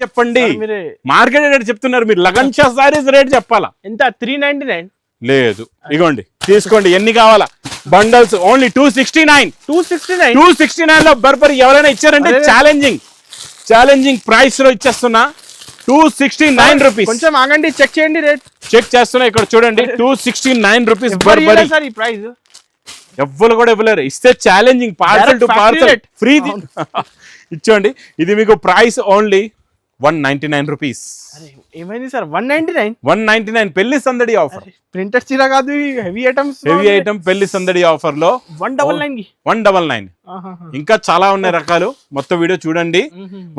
చెప్పండి, market rate చెప్తున్నారు మీరు. లగన్ షా సారీస్ రేట్ చెప్పాలా? ఎంత? 399 లేదు, ఇగోండి తీసుకోండి. ఎన్ని కావాలా? బండల్స్ ఓన్లీ 269 లో బర్బరీ ఎవరైనా ఇచ్చారంటే ఛాలెంజింగ్ ప్రైస్ లో ఇచ్చేస్తున్నా. 269 రూపీస్. కొంచెం ఆగండి, చెక్ చేయండి రేట్. చెక్ చేస్తున్నా, ఇక్కడ చూడండి. 269 రూపీస్ బర్బరీ. సార్ ఈ ప్రైస్ ఎవ్వరు కూడా ఇవ్వలేరు. ఇస్తే challenging, parcel to parcel free ఇచ్చోండి. ఇది మీకు ప్రైస్ ఓన్లీ 199 రూపీస్. ఏమైంది సార్? 199 పెళ్లి సందడి ఆఫర్. ప్రింటెడ్ చీర కాదు, హెవీ ఐటమ్ పెళ్లి సందడి ఆఫర్ లో 199. ఇంకా చాలా ఉన్నాయి రకాలు, మొత్తం వీడియో చూడండి.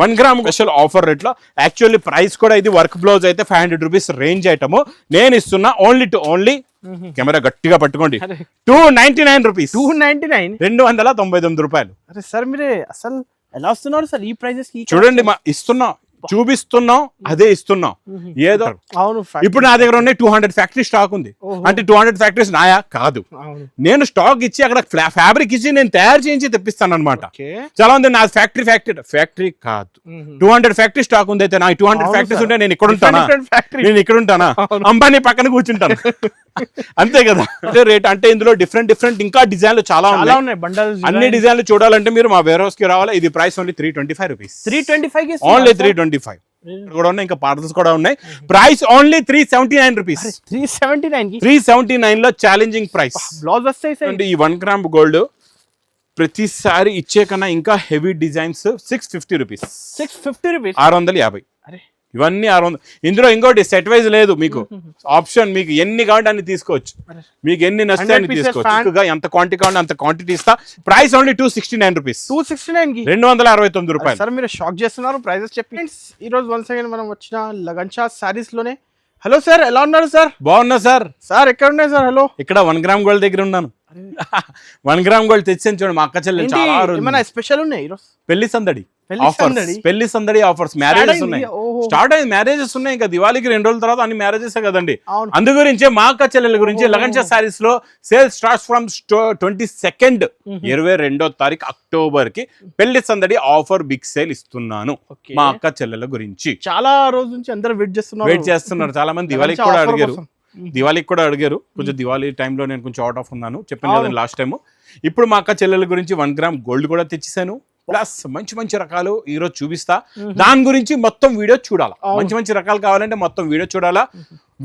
1 గ్రామ్ స్పెషల్ ఆఫర్ రేట్ లో. యాక్చువల్లీ ప్రైస్ కూడా ఇది వర్క్ బ్లౌజ్ అయితే 500 రూపీస్ రేంజ్ ఐటమ్ నేను ఇస్తున్నా. ఓన్లీ కెమెరా గట్టిగా పట్టుకోండి. 299 రూపీస్. 299 రూపాయలు. అరే సార్, మీరే అసలు ఎలా వస్తున్నారు సార్ ఈ ప్రైజెస్ కి? చూడండి, ఇస్తున్నాం, చూపిస్తున్నాం, అదే ఇస్తున్నాం. ఏదో అవును, ఇప్పుడు నా దగ్గర ఉన్నాయి 200 ఫ్యాక్టరీ స్టాక్ ఉంది. అంటే 200 ఫ్యాక్టరీస్ నాయా కాదు, నేను స్టాక్ ఇచ్చి అక్కడ ఫ్యాబ్రిక్ ఇచ్చి నేను తయారు చేయించి తెప్పిస్తాను అనమాట. చాలా ఉంది నా ఫ్యాక్టరీ కాదు. 200 ఫ్యాక్టరీ స్టాక్ ఉంది. అయితే నా 200 ఫ్యాక్టరీస్ ఉంటే నేను ఇక్కడ ఉంటానా? అంబానీ పక్కన కూర్చుంటాను. అంతే కదా. అంటే రేట్ అంటే ఇందులో డిఫరెంట్ ఇంకా డిజైన్లు చాలా ఉన్నాయి. అన్ని డిజైన్లు చూడాలంటే మీరు మా వేర్ హౌస్ కి రావాలి. ఇది ప్రైస్ ఓన్లీ 325 రూపీస్. 325 ఓన్లీ 325 కూడా ఉన్నాయి. ఇంకా పార్సల్స్ కూడా ఉన్నాయి. Price only 379 rupees. 379 లో ఛాలెంజింగ్ ప్రైస్. బ్లౌజ్ వస్తాయి. ఈ 1 గ్రామ్ గోల్డ్ ప్రతిసారి ఇచ్చే కన్నా ఇంకా హెవీ డిజైన్స్ 650 రూపీస్. 650. ఇవన్నీ 600. ఇందులో ఇంకోటి సెట్ వైజ్ లేదు మీకు ఆప్షన్. మీకు ఎన్ని కావాలంటే అన్ని తీసుకోవచ్చు. మీకు ఎన్ని నచ్చితే అన్ని తీసుకోవచ్చు. ఎంత క్వాంటిటీ కావాలంటే అంత క్వాంటిటీ ఇస్తా. Price only 269 rupees. 269 రూపాయలు. సార్ మీరు షాక్ చేస్తున్నారు ప్రైజెస్ చెప్పి. ఈ రోజు వన్స్ అగైన్ మనం వచ్చిన లగన్ షా సారీస్ లోనే. హలో సార్, ఎలా ఉన్నారు సార్? బాగున్నా సార్. సార్ ఎక్కడ ఉన్నాయి సార్? హలో, ఇక్కడ 1 గ్రామ్ గోల్డ్ దగ్గర ఉన్నాను. 1 గ్రామ్ గోల్డ్ తెచ్చాను చూడండి. మా అక్క చెల్లెలు చాలా స్పెషల్ ఉన్నాయి ఈరోజు. పెళ్లి సందడి ఆఫర్స్. మ్యారేజెస్ ఉన్నాయి, స్టార్ట్ అయింది. మ్యారేజెస్ ఉన్నాయి. ఇంకా దివాళీకి 2 రోజుల తర్వాత అన్ని మ్యారేజెస్ కదండి. అందు గురించి మా అక్క చెల్లెల గురించి లగన్ షా సారీస్ లో సేల్ స్టార్ట్స్ ఫ్రమ్ 22nd 22వ తారీఖు అక్టోబర్ కి పెళ్లి సందడి ఆఫర్ బిగ్ సేల్ ఇస్తున్నాను. మా అక్క చెల్లెల గురించి చాలా రోజు నుంచి అందరూ వెయిట్ చేస్తున్నారు. చాలా మంది దివాళీకి కూడా అడిగారు. కొంచెం దివాళీ టైంలో నేను కొంచెం అవుట్ ఆఫ్ ఉన్నాను, చెప్పాను కదండి లాస్ట్ టైం. ఇప్పుడు మా అక్క చెల్లెల గురించి 1 గ్రామ్ గోల్డ్ కూడా తెచ్చేసాను. ప్లస్ మంచి రకాలు ఈరోజు చూపిస్తా. దాని గురించి మొత్తం వీడియో చూడాలా. మంచి రకాలు కావాలంటే మొత్తం వీడియో చూడాలా.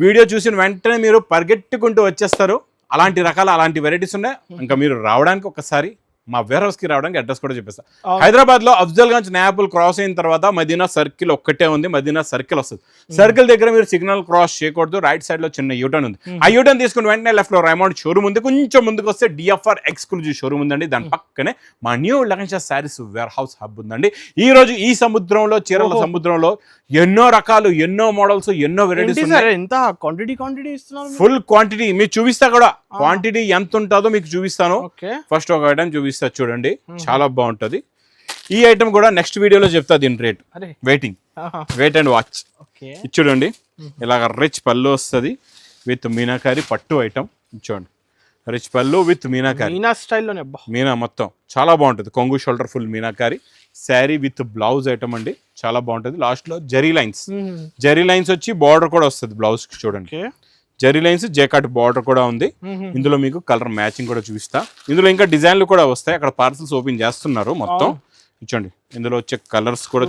వీడియో చూసిన వెంటనే మీరు పరిగెట్టుకుంటూ వచ్చేస్తారు. అలాంటి రకాలు, అలాంటి వెరైటీస్ ఉన్నాయి. ఇంకా మీరు రావడానికి ఒకసారి మా వేర్ హౌస్ కి రావడానికి అడ్రస్ కూడా చెప్పేస్తా. హైదరాబాద్ లో అఫ్జల్ గంజ్ నాయాపుల్ క్రాస్ అయిన తర్వాత మదీనా సర్కిల్ ఒక్కటే ఉంది. మదీనా సర్కిల్ వస్తుంది. సర్కిల్ దగ్గర మీరు సిగ్నల్ క్రాస్ చేయకూడదు. రైట్ సైడ్ లో చిన్న యూటర్న్ ఉంది. ఆ యూటర్న్ తీసుకుని వెంటనే లెఫ్ట్ లో రైమౌండ్ షోరూమ్ ఉంది. కొంచెం ముందుకు వస్తే DFR ఎక్స్క్లూజివ్ షోరూమ్ ఉందండి. దాని పక్కనే మా new Lagan Shah sarees warehouse hub ఉందండి. ఈ రోజు ఈ సముద్రంలో, చీరల సముద్రంలో ఎన్నో రకాలు, ఎన్నో మోడల్స్, ఎన్నో వెరైటీస్ ఉన్నాయి. ఫుల్ క్వాంటిటీ మీకు చూపిస్తా కూడా. క్వాంటిటీ ఎంత ఉంటుందో మీకు చూపిస్తాను. ఫస్ట్ ఒక ఐటమ్ చూపిస్తా చూడండి, చాలా బాగుంటది. ఈ ఐటమ్ కూడా నెక్స్ట్ వీడియోలో చెప్తా. దీని రేట్ వెయిట్ అండ్ వాచ్. చూడండి, ఇలాగ రిచ్ పళ్ళు వస్తుంది విత్ మీనాకారి పట్టు ఐటమ్. చూడండి, రిచ్ పళ్ళు విత్ మీనాకారి, మీనా మొత్తం చాలా బాగుంటుంది. కొంగు shoulder full meenakari sari with blouse item అండి. చాలా బాగుంటుంది. లాస్ట్ లో జరీ లైన్స్ వచ్చి బార్డర్ కూడా వస్తుంది బ్లౌజ్ కి. చూడండి, జరీ లైన్స్, జేకాట్ బార్డర్ కూడా ఉంది. ఇందులో మీకు కలర్ మ్యాచింగ్ కూడా చూపిస్తా. ఇందులో ఇంకా డిజైన్లు కూడా వస్తాయి. అక్కడ పార్సల్స్ ఓపెన్ చేస్తున్నారు మొత్తం. ఇచ్చండి, ఇందులో వచ్చే కలర్స్ కూడా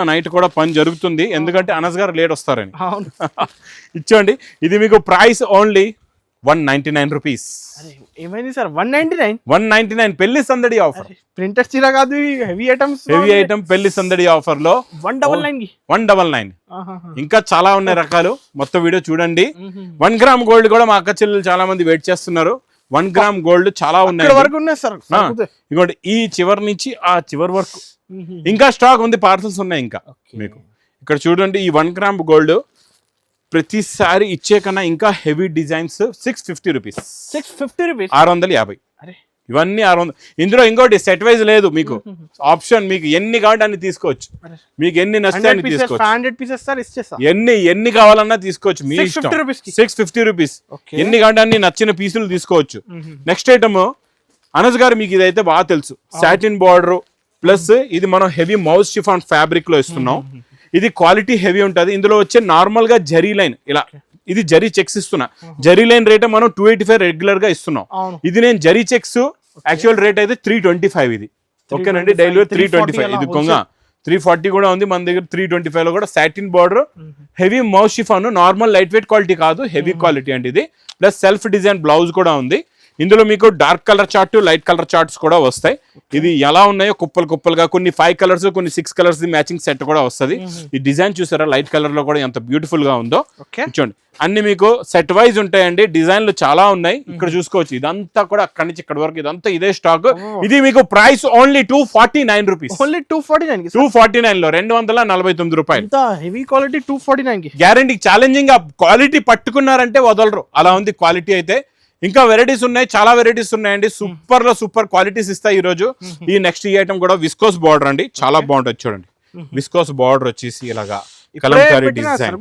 నైట్ కూడా పని జరుగుతుంది. ఎందుకంటే అనస్ గారు లేట్ వస్తారని. ఇచ్చండి, ఇది మీకు ప్రైస్ ఓన్లీ 199 రూపీస్. ఏమైంది సార్? 199 పెళ్లి సందడి ఆఫర్. ప్రింటెడ్ చీర కాదు, హెవీ ఐటమ్ పెళ్లి సందడి ఆఫర్ లో 199. ఇంకా చాలా ఉన్నాయి రకాలు, మొత్తం వీడియో చూడండి. 1 గ్రామ్ గోల్డ్ కూడా మా అక్క చెల్లెలు చాలా మంది వెయిట్ చేస్తున్నారు. 1 గ్రామ్ గోల్డ్ చాలా ఉన్నాయి. ఇదిగోండి, ఈ చివరి నుంచి ఆ చివరి వరకు ఇంకా స్టాక్ ఉంది. పార్సల్స్ ఉన్నాయి ఇంకా మీకు. ఇక్కడ చూడండి, ఈ 1 గ్రామ్ గోల్డ్ ప్రతిసారి ఇచ్చే కన్నా ఇంకా హెవీ డిజైన్స్ 650 రూపీస్. 650. ఇవన్నీ 600. ఇందులో ఇంకోటి సెట్ వైజ్ లేదు మీకు ఆప్షన్. మీకు ఎన్ని కావాలంటే అన్ని తీసుకోవచ్చు. మీకు ఎన్ని నచ్చితే అన్ని తీసుకోవచ్చు. ఎన్ని కావాలన్నా తీసుకోవచ్చు. మీ ఇష్టం. 650 రూపీస్. ఎన్ని కావాలంటే అన్ని నచ్చిన పీసులు తీసుకోవచ్చు. నెక్స్ట్ ఐటమ్ అనస్ గారు, మీకు ఇదైతే బాగా తెలుసు. సాటిన్ బార్డర్ ప్లస్ ఇది మనం హెవీ మౌస్ షిఫాన్ ఫ్యాబ్రిక్ లో ఇస్తున్నాం. ఇది క్వాలిటీ హెవీ ఉంటుంది. ఇందులో వచ్చే నార్మల్ గా జరీ లైన్ ఇలా, ఇది జరీ చెక్స్ ఇస్తున్నా. జరీ లైన్ రేట్ మనం 285 రెగ్యులర్ గా ఇస్తున్నాం. ఇది నేను జరీ చెక్స్ యాక్చువల్ రేట్ అయితే 325 ఇది. ఓకేనండి, డైలీ 325. ఇది కొంగ 340 కూడా ఉంది మన దగ్గర. 325 లో కూడా satin border, heavy mouse chiffon, normal light weight quality కాదు, హెవీ క్వాలిటీ అండి ఇది. ప్లస్ సెల్ఫ్ డిజైన్ బ్లౌజ్ కూడా ఉంది. ఇందులో మీకు dark colour chart, light colour charts కూడా వస్తాయి. ఇది ఎలా ఉన్నాయో కుప్పలు కుప్పలుగా, కొన్ని 5 కలర్స్, కొన్ని 6 కలర్స్ మ్యాచింగ్ సెట్ కూడా వస్తుంది. ఈ డిజైన్ చూసారా లైట్ కలర్ లో కూడా ఎంత బ్యూటిఫుల్ గా ఉందో. చూడండి, అన్ని మీకు సెట్ వైజ్ ఉంటాయండి. డిజైన్లు చాలా ఉన్నాయి, ఇక్కడ చూసుకోవచ్చు. ఇదంతా కూడా అక్కడి నుంచి ఇక్కడ వరకు ఇదంతా ఇదే స్టాక్. ఇది మీకు ప్రైస్ ఓన్లీ 249 రూపీస్. ఓన్లీ 249 249 లో 249 రూపాయలు. Heavy quality 249 guarantee. ఛాలెంజింగ్ ఆ క్వాలిటీ పట్టుకున్నారంటే వదలరు, అలా ఉంది క్వాలిటీ అయితే. ఇంకా వెరైటీస్ ఉన్నాయి, చాలా వెరైటీస్ ఉన్నాయండి. సూపర్ లో సూపర్ క్వాలిటీస్ ఇస్తాయి ఈ రోజు. ఈ నెక్స్ట్ ఈ ఐటమ్ కూడా విస్కోస్ బార్డర్ అండి, చాలా బాగుంటుంది. చూడండి, విస్కోస్ బార్డర్ వచ్చేసి ఇలాగా కలంకారీ డిజైన్.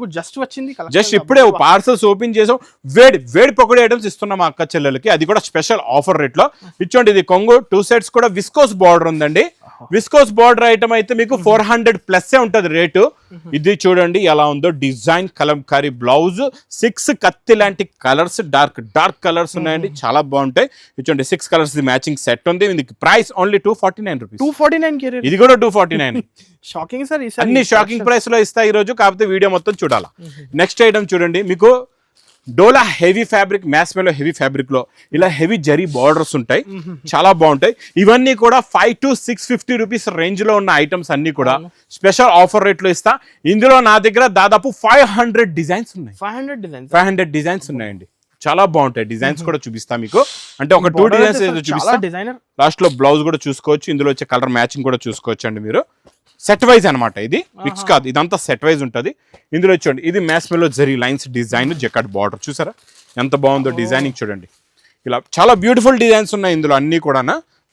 జస్ట్ ఇప్పుడే పార్సల్స్ ఓపెన్ చేసాం. వేడి వేడి పకోడీ ఐటమ్స్ ఇస్తున్నాం మా అక్క చెల్లెలకి, అది కూడా స్పెషల్ ఆఫర్ రేట్ లో ఇచ్చోండి. ఇది కొంగు 2 సెట్స్ కూడా విస్కోస్ బార్డర్ ఉందండి. విస్కోస్ బార్డర్ ఐటమ్ అయితే మీకు 400 ప్లస్ ఉంటది రేటు. ఇది చూడండి ఎలా ఉందో డిజైన్. కలంకారీ బ్లౌజ్, 6 కత్తి లాంటి కలర్స్, డార్క్ డార్క్ కలర్స్ ఉన్నాయండి, చాలా బాగుంటాయి. చూడండి 6 కలర్స్ మ్యాచింగ్ సెట్ ఉంది. దీనికి ప్రైస్ ఓన్లీ 249 రూపీస్. 249 ఇది కూడా 249. షాకింగ్ సార్, అన్ని షాకింగ్ ప్రైస్ లో ఇస్తాయి ఈ రోజు, కాకపోతే వీడియో మొత్తం చూడాలా. నెక్స్ట్ ఐటమ్ చూడండి, మీకు డోలా హెవీ ఫ్యాబ్రిక్, మ్యాస్మెలో హెవీ ఫ్యాబ్రిక్ లో ఇలా హెవీ జరీ బార్డర్స్ ఉంటాయి, చాలా బాగుంటాయి. ఇవన్నీ కూడా 5 to 650 రూపీస్ రేంజ్ లో ఉన్న ఐటమ్స్ అన్ని కూడా స్పెషల్ ఆఫర్ రేట్ లో ఇస్తా. ఇందులో నా దగ్గర దాదాపు 500 డిజైన్స్ ఉన్నాయి. 500 డిజైన్స్ ఉన్నాయండి, చాలా బాగుంటాయి. డిజైన్స్ కూడా చూపిస్తా మీకు. అంటే ఒక 2 డిజైన్స్ చూపిస్తా. లాస్ట్ లో బ్లౌజ్ కూడా చూసుకోవచ్చు. ఇందులో వచ్చే కలర్ మ్యాచింగ్ కూడా చూసుకోవచ్చు అండి మీరు. సెట్ వైజ్ అనమాట, ఇది మిక్స్ కాదు, ఇదంతా సెట్ వైజ్ ఉంటుంది. ఇందులో చూడండి, ఇది మ్యాస్మెలో జరీ లైన్స్ డిజైన్, జకాట్ బార్డర్ చూసారా ఎంత బాగుందో డిజైనింగ్. చూడండి ఇలా చాలా బ్యూటిఫుల్ డిజైన్స్ ఉన్నాయి ఇందులో, అన్ని కూడా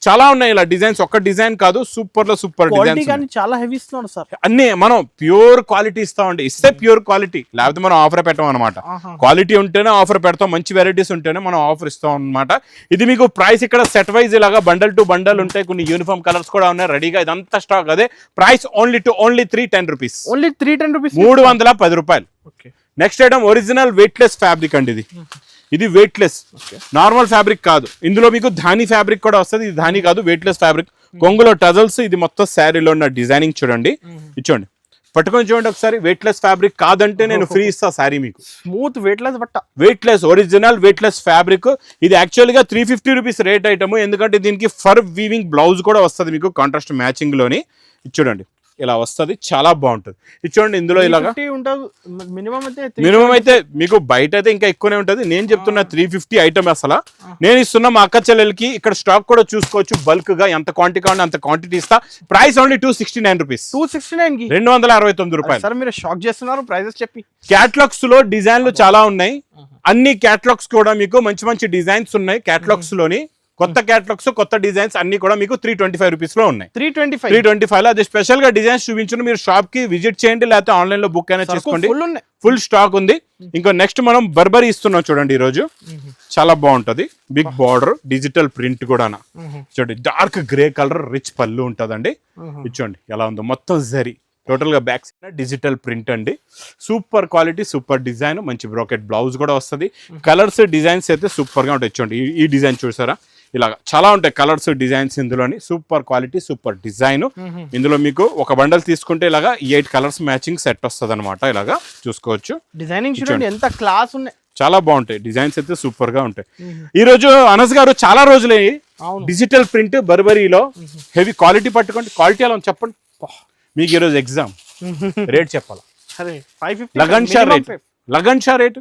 చాలా ఉన్నాయి ఇలా డిజైన్స్. ఒక్క డిజైన్ కాదు, సూపర్ లో సూపర్ డిజైన్స్, చాలా హెవీ ఇస్తున్నాడు సార్. అన్ని మనం ప్యూర్ క్వాలిటీ ఇస్తామండి. ఇస్తే ప్యూర్ క్వాలిటీ, లేకపోతే మనం ఆఫర్ పెట్టాం అనమాట. క్వాలిటీ ఉంటేనే ఆఫర్ పెడతాం, మంచి వెరైటీస్ ఉంటేనే మనం ఆఫర్ ఇస్తాం అనమాట. ఇది మీకు ప్రైస్ ఇక్కడ సెట్ వైజ్ ఇలాగా బండల్ టు బండల్ ఉంటాయి. కొన్ని యూనిఫామ్ కలర్స్ కూడా ఉన్నాయి రెడీగా. ఇదంతా స్టాక్ అదే. Price only 310 rupees. Only 310 rupees, 310 రూపాయలు. Next item original weightless fabric అండి. ఇది వెయిట్లెస్, నార్మల్ ఫ్యాబ్రిక్ కాదు. ఇందులో మీకు ధాని ఫ్యాబ్రిక్ కూడా వస్తుంది. ఇది ధాని కాదు, వెయిట్లెస్ ఫ్యాబ్రిక్. కొంగులో టజల్స్, ఇది మొత్తం శారీలో ఉన్న డిజైనింగ్ చూడండి. ఇచ్చోండి, పట్టుకొని చూడండి ఒకసారి. వెయిట్లెస్ ఫ్యాబ్రిక్ కాదంటే నేను ఫ్రీ ఇస్తా శారీ మీకు. స్మూత్ వెయిట్లెస్ బట్ట, వెయిట్లెస్ ఒరిజినల్ వెయిట్లెస్ ఫ్యాబ్రిక్. ఇది యాక్చువల్ గా 350 రూపీస్ రేట్ ఐటమ్. ఎందుకంటే దీనికి ఫర్ వీవింగ్ బ్లౌజ్ కూడా వస్తుంది మీకు కాంట్రాస్ట్ మ్యాచింగ్ లోని. చూడండి ఇలా వస్తుంది, చాలా బాగుంటుంది. ఇది చూడండి, ఇందులో ఇలాగా మినిమం అయితే మీకు బయట అయితే ఇంకా ఎక్కువనే ఉంటుంది. నేను చెప్తున్నా 350 ఐటమ్ అసలు నేను ఇస్తున్నా మా అక్క చెల్లెలకి. ఇక్కడ స్టాక్ కూడా చూసుకోవచ్చు, బల్క్ గా ఎంత క్వాంటిటీ కావాలి అంత క్వాంటిటీ ఇస్తా. Price only 269 rupees. 269 రూపాయలు. సార్ మీరు షాక్ చేస్తున్నారు ప్రైజెస్ చెప్పి. క్యాటలాగ్స్ లో డిజైన్లు చాలా ఉన్నాయి. అన్ని క్యాటలాగ్స్ కూడా మీకు మంచి మంచి డిజైన్స్ ఉన్నాయి క్యాటలాగ్స్ లోని. కొత్త క్యాటలాగ్స్, కొత్త డిజైన్స్ అన్ని కూడా మీకు 325 రూపీస్ లో ఉన్నాయి. 325 లో. అది స్పెషల్ గా డిజైన్స్ చూపించు. మీరు షాప్ కి విజిట్ చేయండి, లేకపోతే ఆన్లైన్ లో బుక్ అయినా చేసుకోండి. ఫుల్ స్టాక్ ఉంది. ఇంకో నెక్స్ట్ మనం బర్బరీ ఇస్తున్నాం చూడండి ఈ రోజు. చాలా బాగుంటది, బిగ్ బార్డర్, డిజిటల్ ప్రింట్ కూడా. చూడండి డార్క్ గ్రే కలర్, రిచ్ పళ్ళు ఉంటదండి. ఇచ్చోండి ఎలా ఉందో, మొత్తం జరీ. టోటల్ గా బ్యాక్ సైడ్ డిజిటల్ ప్రింట్ అండి. సూపర్ క్వాలిటీ, సూపర్ డిజైన్, మంచి బ్రాకెట్ బ్లౌజ్ కూడా వస్తుంది. కలర్స్ డిజైన్స్ అయితే సూపర్ గా ఉంటాయి. చూడండి ఈ డిజైన్ చూసారా, ఇలాగా చాలా ఉంటాయి కలర్స్ డిజైన్స్ ఇందులోని. Super quality, super design. ఇందులో మీకు ఒక బండల్ తీసుకుంటే ఇలాగా 8 కలర్స్ మ్యాచింగ్ సెట్ వస్తుంది అనమాట. ఇలాగా చూసుకోవచ్చు. డిజైనింగ్ చూడండి ఎంత క్లాస్ ఉన్నాయి, చాలా బాగుంటాయి డిజైన్స్ అయితే సూపర్ గా ఉంటాయి. ఈ రోజు అనస్ గారు చాలా రోజులే డిజిటల్ ప్రింట్ బర్బరీలో హెవీ క్వాలిటీ పట్టుకోండి. క్వాలిటీ ఎలా చెప్పండి మీకు. ఈ రోజు ఎగ్జామ్ రేట్ చెప్పాలా? Lagan Shah rate, lagan Shah rate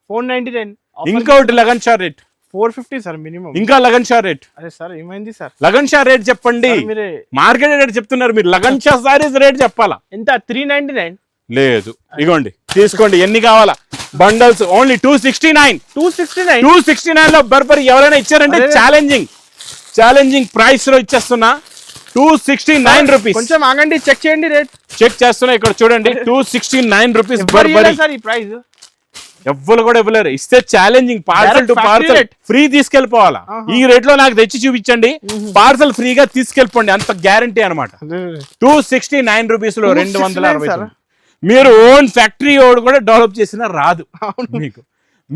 499. ఇంకొకటి lagan Shah rate 450 sir minimum. ఇంకా లగన్ షా రేట్. అరే సార్ ఏమైంది సార్? లగన్ షా రేట్ చెప్పండి. మార్కెట్ రేట్ చెప్తున్నారు మీరు, లగన్ షా సారీస్ రేట్ చెప్పాలా? ఎంత? 399 లేదు. ఇగోండి తీసుకోండి, ఎన్ని కావాలా బండల్స్. ఓన్లీ 269 లో బర్బరీ ఎవరైనా ఇచ్చారంటే ఛాలెంజింగ్ ప్రైస్ లో ఇచ్చేస్తున్నా. 269 రూపీస్. కొంచెం ఆగండి, చెక్ చేయండి రేట్. చెక్ చేస్తున్నా, ఇక్కడ చూడండి 269 రూపీస్ బర్బరీ. సార్ ఈ ప్రైస్ ఎవ్వరు కూడా ఇవ్వలేరు. ఇస్తే challenging, parcel to Direct factory parcel rate. ఫ్రీ తీసుకెళ్ళిపోవాలా. ఈ రేట్ లో నాకు తెచ్చి చూపించండి, పార్సల్ ఫ్రీగా తీసుకెళ్ళిపోండి, అంత గ్యారంటీ అనమాట. 269 రూపీస్ లో 269. మీరు ఓన్ ఫ్యాక్టరీ కూడా డెవలప్ చేసినా రాదు మీకు.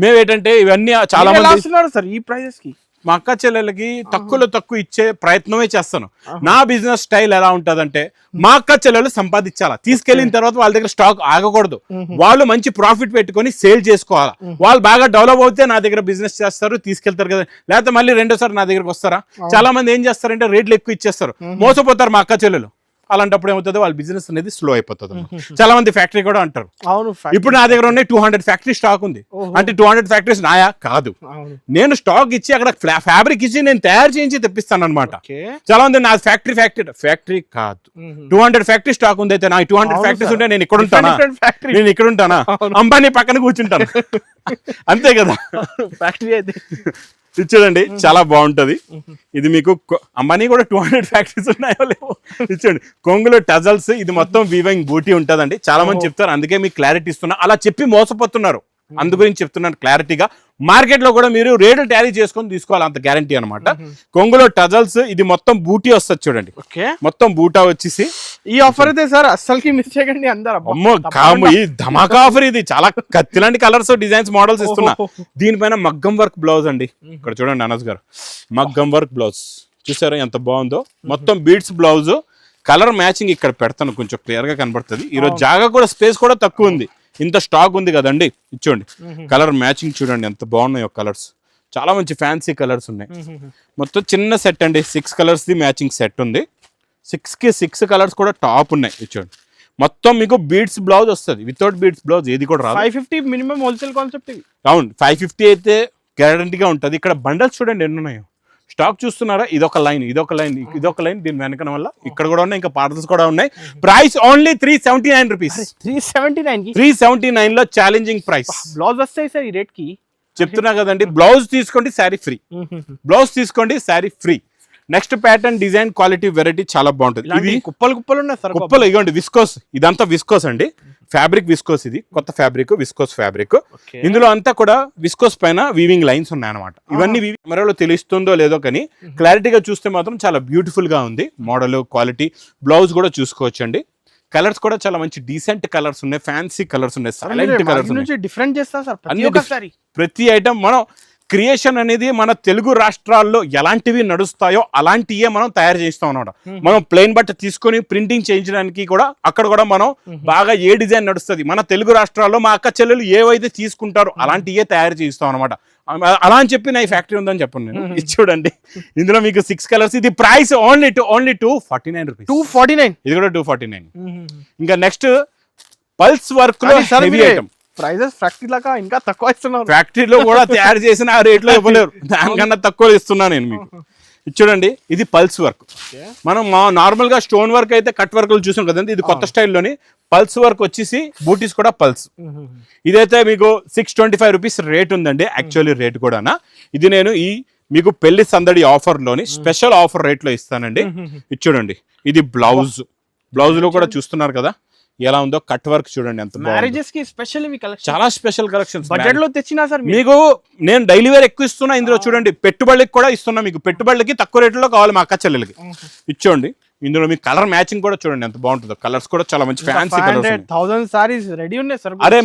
మేము ఏంటంటే ఇవన్నీ చాలా మంది సార్ ఈ ప్రైజెస్ కి మా అక్క చెల్లెలకి తక్కువ ఇచ్చే ప్రయత్నమే చేస్తాను. నా బిజినెస్ స్టైల్ ఎలా ఉంటదంటే, మా అక్క చెల్లెలు సంపాదించాలా, తీసుకెళ్లిన తర్వాత వాళ్ళ దగ్గర స్టాక్ ఆగకూడదు, వాళ్ళు మంచి ప్రాఫిట్ పెట్టుకొని సేల్ చేసుకోవాలా. వాళ్ళు బాగా డెవలప్ అవుతే నా దగ్గర బిజినెస్ చేస్తారు, తీసుకెళ్తారు కదా. లేకపోతే మళ్ళీ రెండోసారి నా దగ్గరకు వస్తారా. చాలా మంది ఏం చేస్తారంటే రేట్లు ఎక్కువ ఇచ్చేస్తారు, మోసపోతారు మా అక్క చెల్లెలు. అలాంటప్పుడు ఏమవుతుంది, వాళ్ళ బిజినెస్ అనేది స్లో అయిపోతుంది. చాలా మంది ఫ్యాక్టరీ కూడా అంటారు. అవును, ఇప్పుడు నా దగ్గర ఉన్నాయి 200 ఫ్యాక్టరీ స్టాక్ ఉంది అంటే 200 ఫ్యాక్టరీస్ నాయా కాదు, నేను స్టాక్ ఇచ్చి అక్కడ ఫ్యాబ్రిక్ ఇచ్చి నేను తయారు చేయించి తెప్పిస్తాను అనమాట. చాలా మంది నా ఫ్యాక్టరీ కాదు, 200 ఫ్యాక్టరీ స్టాక్ ఉంది. అయితే నా 200 ఫ్యాక్టరీస్ ఉంటే నేను ఇక్కడ ఉంటానా, అంబానీ పక్కన కూర్చుంటాను అంతే కదా. ఫ్యాక్టరీ అయితే ఇచ్చాడండి, చాలా బాగుంటది. ఇది మీకు అంబానీ కూడా 200 ఫ్యాక్టరీస్ ఉన్నాయో లేవో ఇచ్చండి. కొంగులో టజల్స్, ఇది మొత్తం వీవింగ్ బూటీ ఉంటదండి. చాలా మంది చెప్తారు, అందుకే మీకు క్లారిటీ ఇస్తున్నా. అలా చెప్పి మోసపోతున్నారు, అందు గురించి చెప్తున్నాను క్లారిటీగా. మార్కెట్ లో కూడా మీరు రేట్లు టాలీ చేసుకొని తీసుకోవాలి, అంత గ్యారంటీ అనమాట. కొంగులో టజల్స్, ఇది మొత్తం బూటీ వస్తుంది చూడండి, మొత్తం బూటా వచ్చేసి. ఈ ఆఫర్ అయితే సార్ అస్సలకి మిస్ చేయకండి అందరూ. అమ్మో ఈ ధమాకా ఆఫర్, ఇది చాలా కత్తిలాంటి కలర్స్, డిజైన్స్, మోడల్స్ ఇస్తున్నా. దీనిపైన మగ్గం వర్క్ బ్లౌజ్ అండి, ఇక్కడ చూడండి అనస్ గారు, మగ్గం వర్క్ బ్లౌజ్ చూసారా ఎంత బాగుందో. మొత్తం బీడ్స్ బ్లౌజ్, కలర్ మ్యాచింగ్ ఇక్కడ పెడతాను, కొంచెం క్లియర్ గా కనబడుతుంది. ఈరోజు జాగా కూడా స్పేస్ కూడా తక్కువ ఉంది, ఇంత స్టాక్ ఉంది కదండి. ఇచ్చోండి కలర్ మ్యాచింగ్ చూడండి ఎంత బాగున్నాయో కలర్స్, చాలా మంచి ఫ్యాన్సీ కలర్స్ ఉన్నాయి. మొత్తం చిన్న సెట్ అండి, 6 కలర్స్ ది మ్యాచింగ్ సెట్ ఉంది. 6కి 6 కలర్స్ కూడా టాప్ ఉన్నాయి. ఇచ్చోండి మొత్తం మీకు బీడ్స్ బ్లౌజ్ వస్తుంది, వితౌట్ బీడ్స్ బ్లౌజ్ ఏది కూడా రాదు. 550 మినిమం హోల్సేల్ కాన్సెప్ట్. అవును, 550 అయితే గ్యారంటీగా ఉంటుంది. ఇక్కడ బండల్స్ చూడండి ఎన్ని ఉన్నాయో, స్టాక్ చూస్తున్నారా, ఇదొక లైన్, దీని వెనకన వల్ల ఇక్కడ కూడా ఉన్నాయి, ఇంకా పార్సల్స్ కూడా ఉన్నాయి. Price only 379 rupees. 379 లో ఛాలెంజింగ్ ప్రైస్. బ్లౌజ్ వస్తాయి సార్ ఈ రేట్ కి, చెప్తున్నా కదండి. బ్లౌజ్ తీసుకోండి శారీ ఫ్రీ, బ్లౌజ్ తీసుకోండి sari free. Next pattern, design, quality, variety చాలా బాగుంటుంది. ఇది కుప్పలు ఉన్నాయి సార్, కుప్పలు. ఇవ్వండి విస్కోస్, ఇదంతా విస్కోస్ అండి, ఫ్యాబ్రిక్ విస్కోస్. ఇది కొత్త ఫ్యాబ్రిక్, విస్కోస్ ఫ్యాబ్రిక్. ఇందులో అంతా కూడా విస్కోస్ పైన వీవింగ్ లైన్స్ ఉన్నాయి అనమాట. ఇవన్నీ కెమెరాలో తెలుస్తుందో లేదో కానీ క్లారిటీగా చూస్తే మాత్రం చాలా బ్యూటిఫుల్ గా ఉంది. మోడల్, క్వాలిటీ, బ్లౌజ్ కూడా చూసుకోవచ్చు అండి. కలర్స్ కూడా చాలా మంచి డీసెంట్ కలర్స్ ఉన్నాయి, ఫ్యాన్సీ కలర్స్ ఉన్నాయి, సైలెంట్ కలర్స్ ఉన్నాయి. డిఫరెంట్ చేస్తా సార్ ప్రతి ఐటమ్. మనం క్రియేషన్ అనేది మన తెలుగు రాష్ట్రాల్లో ఎలాంటివి నడుస్తాయో అలాంటివే మనం తయారు చేస్తాం అనమాట. మనం ప్లెయిన్ బట్ట తీసుకొని ప్రింటింగ్ చేయించడానికి కూడా అక్కడ కూడా మనం బాగా ఏ డిజైన్ నడుస్తుంది మన తెలుగు రాష్ట్రాల్లో మా అక్క చెల్లెలు ఏవైతే తీసుకుంటారో అలాంటివే తయారు చేయిస్తాం అనమాట. అలా అని చెప్పి నా ఈ ఫ్యాక్టరీ ఉందని చెప్పండి నేను. ఇది చూడండి, ఇందులో మీకు 6 కలర్స్. ఇది ప్రైస్ ఓన్లీ 249 రూపీస్. 249, ఇది కూడా 249. ఇంకా నెక్స్ట్ పల్స్ వర్క్ లో హెవీ ఐటమ్. ప్రైజెస్ ఫ్యాక్టరీ లాగా ఇంకా తక్కువ ఇస్తున్నారు. ఫ్యాక్టరీలో కూడా తయారు చేసిన ఆ రేట్లో ఇవ్వలేరు, దానికన్నా తక్కువ ఇస్తున్నా నేను మీకు. చూడండి, ఇది పల్స్ వర్క్. మనం నార్మల్ గా స్టోన్ వర్క్ అయితే కట్ వర్క్ చూసాం కదండి, ఇది కొత్త స్టైల్లోని పల్స్ వర్క్ వచ్చేసి బూటీస్ కూడా పల్స్. ఇదైతే మీకు 625 రూపీస్ రేట్ ఉందండి, యాక్చువల్లీ రేట్ కూడా. ఇది నేను మీకు పెళ్లి సందడి ఆఫర్ లోని స్పెషల్ ఆఫర్ రేట్ లో ఇస్తానండి. ఇది చూడండి, ఇది బ్లౌజ్ లో కూడా చూస్తున్నారు కదా ఎలా ఉందో. కట్ వర్క్ చూడండి ఎంత మ్యారేజెస్ కి స్పెషల్ చాలా స్పెషల్ కలెక్షన్స్. బడ్జెట్ లో తెచ్చినా సార్ మీకు నేను డైలీ వేర్ ఎక్కువ ఇస్తున్నా ఇందులో. చూడండి, పెట్టుబడికి కూడా ఇస్తున్నా మీకు. పెట్టుబడులకి తక్కువ రేట్లో కావాలి మా అక్క చెల్లెలకి, ఇచ్చోండి. ఇందులో మీకు కలర్ మ్యాచింగ్ కూడా చూడండి ఎంత బాగుంటుందో. కలర్స్ కూడా చాలా మంచి ఫ్యాన్సీ కలర్స్. 1000 సారీస్ రెడీ ఉన్నాయి సార్. అరే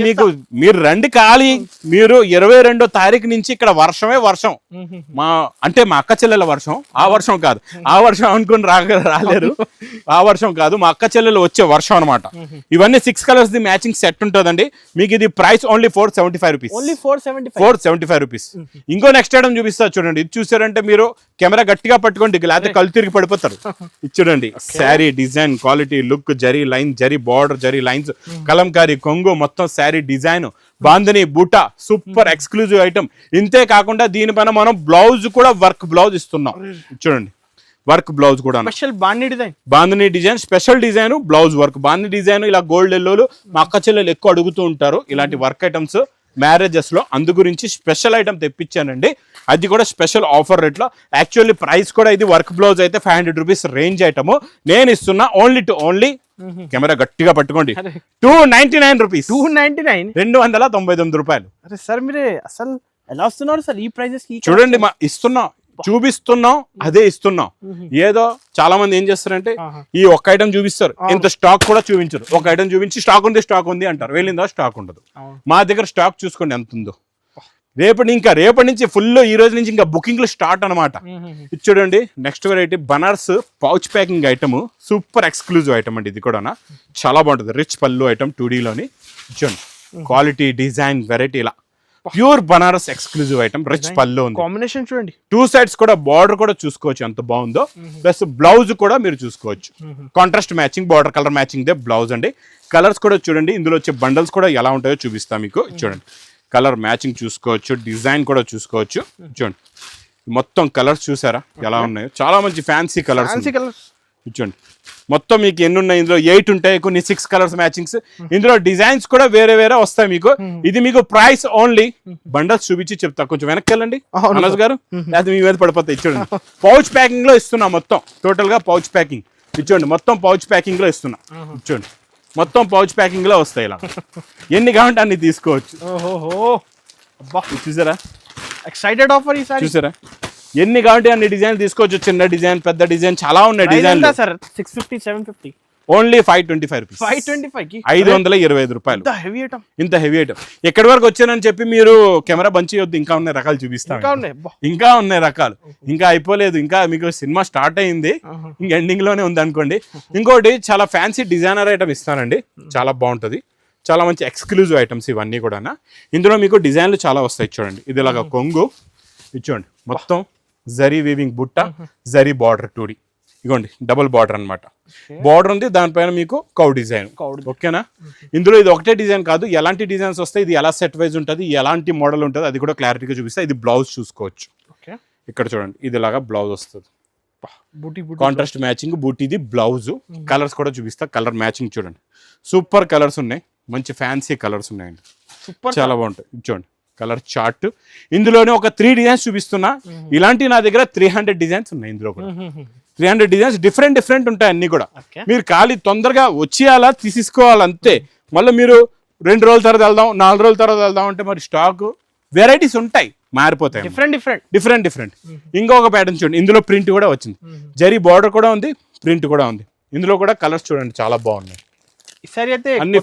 మీరు రండి ఖాళీ. మీరు 22వ తారీఖు నుంచి ఇక్కడ వర్షమే వర్షం. అంటే మా అక్క చెల్లెల వర్షం, ఆ వర్షం కాదు. ఆ వర్షం అనుకుని రాలేరు, ఆ వర్షం కాదు, మా అక్క చెల్లెలు వచ్చే వర్షం అనమాట. ఇవన్నీ 6 కలర్స్ ది మ్యాచింగ్ సెట్ ఉంటుందండి. మీకు ఇది ప్రైస్ ఓన్లీ 475 రూపీస్. 475 రూపీస్. ఇంకో నెక్స్ట్ ఐటమ్ చూపిస్తా చూడండి. ఇది చూసారంటే మీరు కెమెరా గట్టిగా పట్టుకోండి, లేకపోతే కళ్ళు తిరిగి పడిపోతారు. ఇది చూడండి, sari design, quality, look, zari line, zari border, zari lines, Kalamkari కొంగు, మొత్తం శారీ డిజైన్, బాందని బూటా, సూపర్ ఎక్స్క్లూజివ్ ఐటమ్. ఇంతే కాకుండా దీనిపైన మనం బ్లౌజ్ కూడా వర్క్ బ్లౌజ్ ఇస్తున్నాం. చూడండి, వర్క్ బ్లౌజ్ కూడా special bandhani design, special design, blouse work. Bandhani design ఇలా గోల్డ్ ఎల్లోలు మా అక్క చెల్లెలు ఎక్కువ అడుగుతూ ఉంటారు. ఇలాంటి వర్క్ ఐటమ్స్ మ్యారేజెస్ లో, అందు గురించి స్పెషల్ ఐటమ్ తెప్పించానండి. అది కూడా స్పెషల్ ఆఫర్ రేట్ లో. యాక్చువల్లీ ప్రైస్ కూడా ఇది వర్క్ బ్లౌజ్ అయితే 500 రూపీస్ రేంజ్ ఐటమ్. నేను ఇస్తున్నా ఓన్లీ కెమెరా గట్టిగా పట్టుకోండి, 299 రూపీస్. 299, 299 రూపాయలు. అరే సార్ మీరే అసలు ఎలా వస్తున్నారు సార్ ఈ ప్రైజెస్ కి? చూడండి, ఇస్తున్నాం, చూపిస్తున్నాం, అదే ఇస్తున్నాం. ఏదో చాలా మంది ఏం చేస్తారంటే ఈ ఒక్క ఐటమ్ చూపిస్తారు, ఇంత స్టాక్ కూడా చూపించరు. ఒక ఐటమ్ చూపించి స్టాక్ ఉంది అంటారు, వెళ్ళిందా స్టాక్ ఉండదు. మా దగ్గర స్టాక్ చూసుకోండి ఎంత ఉందో. రేపటి నుంచి ఫుల్, ఈ రోజు నుంచి ఇంకా బుకింగ్లు స్టార్ట్ అనమాట. ఇది చూడండి, next variety Banaras pouch packing item, super exclusive item అండి. ఇది కూడా చాలా బాగుంటుంది, రిచ్ పళ్ళు ఐటమ్ 2D లోని. చూడండి క్వాలిటీ, డిజైన్, వెరైటీ, ఇలా pure Banaras exclusive item, rich పళ్ళు ఉంది. కాంబినేషన్ చూడండి, 2 సైడ్స్ కూడా బార్డర్ కూడా చూసుకోవచ్చు ఎంత బాగుందో. ప్లస్ బ్లౌజ్ కూడా మీరు చూసుకోవచ్చు, contrast matching, border colour matching they blouse అండి. కలర్స్ కూడా చూడండి, ఇందులో వచ్చే బండల్స్ కూడా ఎలా ఉంటాయో చూపిస్తా మీకు. చూడండి కలర్ మ్యాచింగ్ చూసుకోవచ్చు, డిజైన్ కూడా చూసుకోవచ్చు. చూడండి మొత్తం కలర్స్ చూసారా ఎలా ఉన్నాయో, చాలా మంచి ఫ్యాన్సీ కలర్స్. చూడండి మొత్తం మీకు ఎన్ని ఉన్నాయి, ఇందులో 8 ఉంటాయి, కొన్ని 6 కలర్స్ మ్యాచింగ్స్. ఇందులో డిజైన్స్ కూడా వేరే వస్తాయి మీకు. ఇది మీకు ప్రైస్ ఓన్లీ, బండల్స్ చూపించి చెప్తా, కొంచెం వెనక్కి వెళ్ళండి మనోజ్ గారు, లేకపోతే మీ మీద పడిపోతాయి. చూడండి పౌచ్ ప్యాకింగ్ లో ఇస్తున్నా, మొత్తం టోటల్ గా పౌచ్ ప్యాకింగ్. ఇచ్చోండి మొత్తం పౌచ్ ప్యాకింగ్ లో ఇస్తున్నా. ఇచ్చోండి మొత్తం పౌచ్ ప్యాకింగ్ లో వస్తాయి, ఇలా ఎన్ని కావాలంటే అన్ని తీసుకోవచ్చు. చూసారా ఎక్సైటెడ్ ఆఫర్ ఈసారి, చూసారా ఎన్ని కావాలంటే అన్ని డిజైన్ తీసుకోవచ్చు. చిన్న డిజైన్, పెద్ద డిజైన్, చాలా ఉన్నాయి డిజైన్. Sir 650, 750, only 525 rupees. 525 525 రూపాయలు. ఇంత హెవీ ఐటమ్. ఎక్కడి వరకు వచ్చానని చెప్పి మీరు కెమెరా బంచి వద్దు, ఇంకా ఉన్నాయి రకాలు చూపిస్తాను. ఇంకా ఉన్నాయి రకాలు, ఇంకా అయిపోలేదు. ఇంకా మీకు సినిమా స్టార్ట్ అయింది, ఇంకా ఎండింగ్ లోనే ఉంది అనుకోండి. ఇంకోటి చాలా ఫ్యాన్సీ డిజైనర్ ఐటమ్ ఇస్తానండి, చాలా బాగుంటది. చాలా మంచి ఎక్స్క్లూజివ్ ఐటమ్స్ ఇవన్నీ కూడా. ఇందులో మీకు డిజైన్లు చాలా వస్తాయి. చూడండి ఇది ఇలాగా కొంగు, ఇచ్చోండి మొత్తం జరీ వీవింగ్ బుట్ట, జరీ బార్డర్ 2D. ఇగోండి డబుల్ బార్డర్ అన్నమాట. బార్డర్ ఉంది, దానిపైన మీకు కౌ డిజైన్. ఓకేనా? ఇందులో ఇది ఒకటే డిజైన్ కాదు, ఎలాంటి డిజైన్స్ వస్తాయి, ఇది ఎలా సెట్ వైజ్ ఉంటుంది, ఎలాంటి మోడల్ ఉంటుంది, అది కూడా క్లారిటీగా చూపిస్తా. ఇది బ్లౌజ్ చూసుకోవచ్చు. ఇక్కడ చూడండి ఇది ఇలాగా బ్లౌజ్ వస్తుంది, కాంట్రాస్ట్ మ్యాచింగ్ బూటీది బ్లౌజ్. కలర్స్ కూడా చూపిస్తా, కలర్ మ్యాచింగ్ చూడండి, సూపర్ కలర్స్ ఉన్నాయి, మంచి ఫ్యాన్సీ కలర్స్ ఉన్నాయండి, చాలా బాగుంటాయి. చూడండి కలర్ చార్ట్. ఇందులోనే ఒక 3 డిజైన్స్ చూపిస్తున్నా. ఇలాంటి నా దగ్గర 300 డిజైన్స్ ఉన్నాయి. ఇందులో కూడా 300 డిజైన్స్ డిఫరెంట్ ఉంటాయి అన్ని కూడా. మీరు ఖాళీ తొందరగా వచ్చేయాలా, తీసుకోవాలి అంతే. మళ్ళీ మీరు 2 రోజుల తర్వాత వెళ్దాం, 4 రోజుల తర్వాత వెళ్దాం అంటే మరి స్టాక్ వెరైటీస్ ఉంటాయి, మారిపోతాయి, డిఫరెంట్. ఇంకొక ప్యాటర్న్ చూడండి, ఇందులో ప్రింట్ కూడా వచ్చింది, జరీ బార్డర్ కూడా ఉంది, ప్రింట్ కూడా ఉంది. ఇందులో కూడా కలర్స్ చూడండి చాలా బాగున్నాయి. అన్ని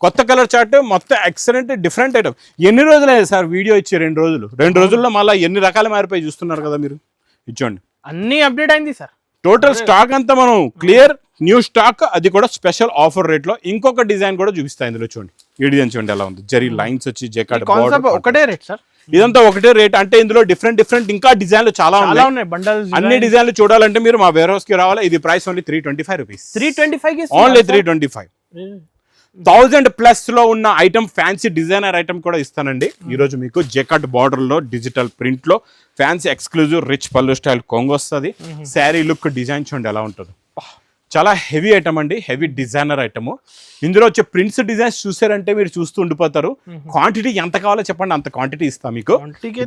కొత్త కలర్ చార్ట్, మొత్తం ఎక్సలెంట్ డిఫరెంట్ ఐటమ్. ఎన్ని రోజులు అయ్యాయి సార్ వీడియో ఇచ్చి? 2 రోజుల్లో మళ్ళీ ఎన్ని రకాలు మారిపోయి చూస్తున్నారు కదా మీరు. ఇచ్చోండి అన్ని అప్డేట్ అయింది సార్, టోటల్ స్టాక్ అంతా మనం క్లియర్, న్యూ స్టాక్, అది కూడా స్పెషల్ ఆఫర్ రేట్ లో. ఇంకొక డిజైన్ కూడా చూపిస్తా. ఇందులో చూడండి ఈ డిజైన్ చూడండి ఎలా ఉంది, జరీ లైన్స్ వచ్చి జెకార్డ్ బార్డర్. ఒకటే రేట్ సార్, ఇదంతా ఒకటే రేట్. అంటే ఇందులో డిఫరెంట్ ఇంకా డిజైన్లు చాలా ఉన్నాయి. బండల్స్ అన్ని డిజైన్లు చూడాలంటే మీరు మా వేర్ హౌస్ కి రావాలి. ఇది ప్రైస్ ఓన్లీ 325 రూపీస్. 325 ఓన్లీ 325. 1000+ లో ఉన్న ఐటమ్, ఫ్యాన్సీ డిజైనర్ ఐటమ్ కూడా ఇస్తానండి ఈ రోజు మీకు. జెకార్డ్ బార్డర్ లో, డిజిటల్ ప్రింట్ లో, ఫ్యాన్సీ ఎక్స్క్లూజివ్ రిచ్ పళ్ళు స్టైల్ కొంగు వస్తుంది. శారీ లుక్ డిజైన్ చూడండి ఎలా ఉంటుంది, చాలా హెవీ ఐటమ్ అండి, హెవీ డిజైనర్ ఐటమ్. ఇందులో వచ్చే ప్రింట్స్ డిజైన్స్ చూసారంటే మీరు చూస్తూ ఉండిపోతారు. క్వాంటిటీ ఎంత కావాలో చెప్పండి, అంత క్వాంటిటీ ఇస్తాం మీకు.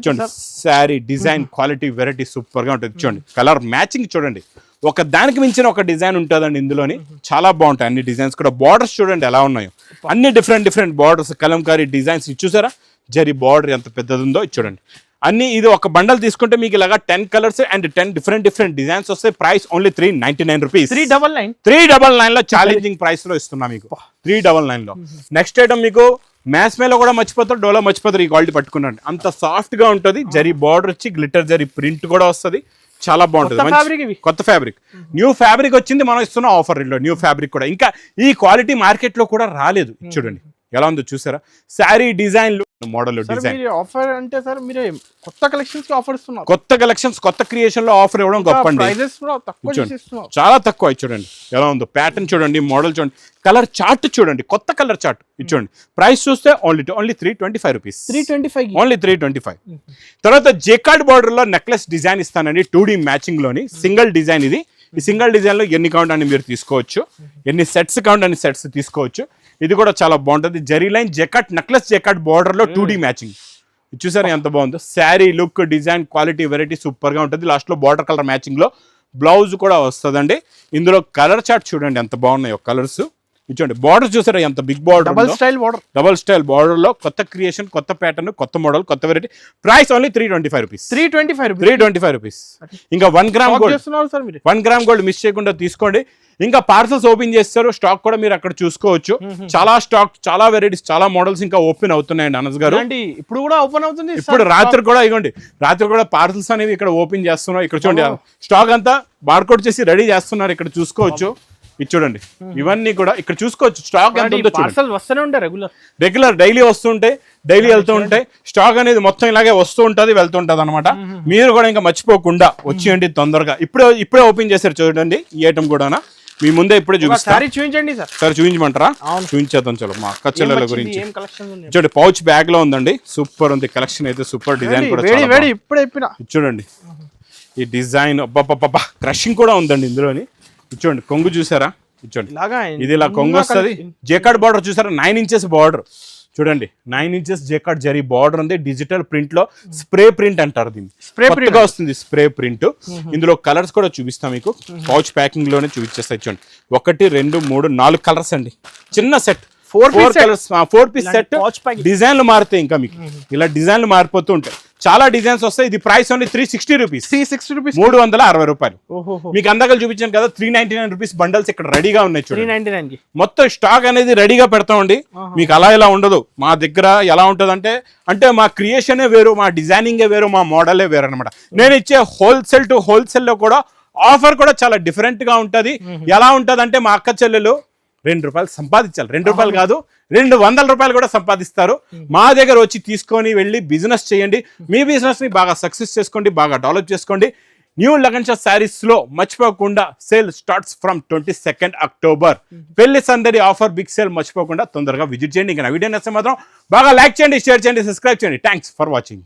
చూడండి sari design, quality, variety super గా ఉంటుంది. చూడండి కలర్ మ్యాచింగ్ చూడండి, ఒక దానికి మించిన ఒక డిజైన్ ఉంటుందండి ఇందులోని, చాలా బాగుంటాయి అన్ని డిజైన్స్ కూడా. బార్డర్స్ చూడండి ఎలా ఉన్నాయో, అన్ని డిఫరెంట్ బార్డర్స్, కలంకారీ డిజైన్స్. చూసారా జరీ బార్డర్ ఎంత పెద్దది ఉందో, చూడండి అన్ని. ఇది ఒక బండల్ తీసుకుంటే మీకు ఇలాగా 10 కలర్స్ అండ్ 10 డిఫరెంట్ డిజైన్స్ వస్తాయి. Price only 399 rupees. 399 లో ఛాలెంజింగ్ ప్రైస్ లో ఇస్తున్నా మీకు, 399 లో. నెక్స్ట్ ఐటమ్ మీకు మ్యాస్ మేలో కూడా మర్చిపోతారు, డోలో మర్చిపోతారు. ఈ క్వాలిటీ పట్టుకున్నాండి, అంత సాఫ్ట్ గా ఉంటుంది. జరీ బార్డర్ వచ్చి గ్లిటర్ జరీ ప్రింట్ కూడా వస్తుంది, చాలా బాగుంటుంది. కొత్త ఫ్యాబ్రిక్, న్యూ ఫ్యాబ్రిక్ వచ్చింది, మనం ఇస్తున్న ఆఫర్ రేట్లో న్యూ ఫ్యాబ్రిక్ కూడా. ఇంకా ఈ క్వాలిటీ మార్కెట్ లో కూడా రాలేదు. చూడండి ఎలా ఉందో చూసారా, sari design model design. Offer అంటే సార్ మీరు కొత్త కలెక్షన్స్ కి ఆఫర్ ఇస్తున్నారు, కొత్త కలెక్షన్స్, కొత్త క్రియేషన్ లో ఆఫర్ ఇవ్వడం గొప్ప అండి. చాలా తక్కువ. చూడండి ఎలా ఉందో ప్యాటర్న్, చూడండి మోడల్ చూడండి, కలర్ చార్ట్ చూడండి, కొత్త కలర్ చార్ట్. చూడండి ప్రైస్ చూస్తే ఓన్లీ 325 రూపీస్. 325 ఓన్లీ 325. తర్వాత జెకార్డ్ బార్డర్ లో నెక్లెస్ డిజైన్ ఇస్తానండి, 2D మ్యాచింగ్ లోని. సింగిల్ డిజైన్ ఇది. ఈ సింగిల్ డిజైన్ లో ఎన్ని కౌంట్ అని మీరు తీసుకోవచ్చు, ఎన్ని సెట్స్ కౌంట్ అని సెట్స్ తీసుకోవచ్చు. ఇది కూడా చాలా బాగుంటుంది. Zari line jacquard necklace jacquard border లో 2D మ్యాచింగ్. చూసారా ఎంత బాగుందో. Sari look, design, quality, variety super గా ఉంటుంది. లాస్ట్ లో బార్డర్ కలర్ మ్యాచింగ్ లో బ్లౌజ్ కూడా వస్తుందండి. ఇందులో కలర్ చార్ట్ చూడండి ఎంత బాగున్నాయో కలర్స్. చూడండి బార్డర్ చూసారా ఎంత big border, double style border లో కొత్త క్రియేషన్, కొత్త ప్యాటర్న్, కొత్త మోడల్, కొత్త variety. Price only 325 rupees. 325 rupees. ఇంకా 1 gram gold, 1 gram gold miss చేయకుండా తీసుకోండి. ఇంకా పార్సల్స్ ఓపెన్ చేస్తారు, స్టాక్ కూడా మీరు అక్కడ చూసుకోవచ్చు. చాలా స్టాక్, చాలా వెరైటీస్, చాలా మోడల్స్ ఇంకా ఓపెన్ అవుతున్నాయండి అనస్ గారు. ఇప్పుడు కూడా ఓపెన్ అవుతుంది. ఇప్పుడు రాత్రి కూడా ఇవ్వండి, రాత్రి కూడా పార్సల్స్ అనేవి ఇక్కడ ఓపెన్ చేస్తున్నారు. ఇక్కడ చూడండి స్టాక్ అంతా బార్కోడ్ చేసి రెడీ చేస్తున్నారు, ఇక్కడ చూసుకోవచ్చు. ఇది చూడండి, ఇవన్నీ కూడా ఇక్కడ చూసుకోవచ్చు. స్టాక్ వస్తూనే ఉంటాయి, రెగ్యులర్ డైలీ వస్తుంటాయి, డైలీ వెళ్తూ ఉంటాయి. స్టాక్ అనేది మొత్తం ఇలాగే వస్తూ ఉంటది, వెళ్తూ ఉంటది అనమాట. మీరు కూడా ఇంకా మర్చిపోకుండా వచ్చేయండి తొందరగా. ఇప్పుడే ఓపెన్ చేశారు చూడండి ఈ ఐటమ్ కూడా. మీ ముందే ఇప్పుడే చూపిస్తారు. చూపించండి సార్. చూపించమంటారా? చూపించేద్దాం. చలో మా అక్క చెల్లెల గురించి చూడండి. పౌచ్ బ్యాగ్ లో ఉందండి, సూపర్ ఉంది కలెక్షన్ అయితే. సూపర్ డిజైన్ కూడా చూడండి. ఈ డిజైన్ అబ్బా క్రషింగ్ కూడా ఉందండి ఇందులోని. చూడండి కొంగు చూసారా? చూడండి ఇది ఇలా కొంగు వస్తుంది. జేకార్డ్ బార్డర్ చూసారా? 9 ఇంచెస్ బార్డర్ చూడండి. 9 ఇంచెస్ జేకార్డ్ జరీ బార్డర్ ఉంది. డిజిటల్ ప్రింట్ లో స్ప్రే ప్రింట్ అంటారు దీన్ని. కొత్తగా వస్తుంది స్ప్రే ప్రింట్. ఇందులో కలర్స్ కూడా చూపిస్తాం మీకు. పౌచ్ ప్యాకింగ్ లోనే చూపించేస్తాయి. చూడండి 1 2 3 4 కలర్స్ అండి. చిన్న సెట్ 4 కలర్స్, 4 పీస్ సెట్. డిజైన్లు మారుతాయి, ఇంకా మీకు ఇలా డిజైన్లు మారిపోతూ ఉంటాయి. చాలా డిజైన్స్ వస్తాయి. ఇది ప్రైస్ ఓన్లీ 360 రూపీస్. 360 రూపాయలు. మీకు అందాక చూపించాను కదా 399 రూపీస్ బండల్స్ ఇక్కడ రెడీగా ఉన్నాయి చూడండి. మొత్తం స్టాక్ అనేది రెడీగా పెడతామండి. మీకు అలా ఇలా ఉండదు. మా దగ్గర ఎలా ఉంటుంది అంటే మా క్రియేషనే వేరు, మా డిజైనింగే వేరు, మా మోడలే వేరు అనమాట. నేను ఇచ్చే హోల్సేల్ టు హోల్సేల్ లో కూడా ఆఫర్ కూడా చాలా డిఫరెంట్ గా ఉంటది. ఎలా ఉంటది అంటే మా అక్క చెల్లెలు 2 రూపాయలు సంపాదించాలి. 2 రూపాయలు కాదు, 200 రూపాయలు కూడా సంపాదిస్తారు. మా దగ్గర వచ్చి తీసుకొని వెళ్ళి బిజినెస్ చేయండి. మీ బిజినెస్ ని బాగా సక్సెస్ చేసుకోండి, బాగా డెవలప్ చేసుకోండి. న్యూ లగన్షా శారీస్ లో మర్చిపోకుండా సేల్ స్టార్ట్స్ ఫ్రమ్ 22 అక్టోబర్. పెళ్లి సందడి ఆఫర్ బిగ్ సేల్ మర్చిపోకుండా తొందరగా విజిట్ చేయండి. ఇంకా వీడియో నచ్చితే మాత్రం బాగా లైక్ చేయండి, షేర్ చేయండి, సబ్స్క్రైబ్ చేయండి. Thanks for watching.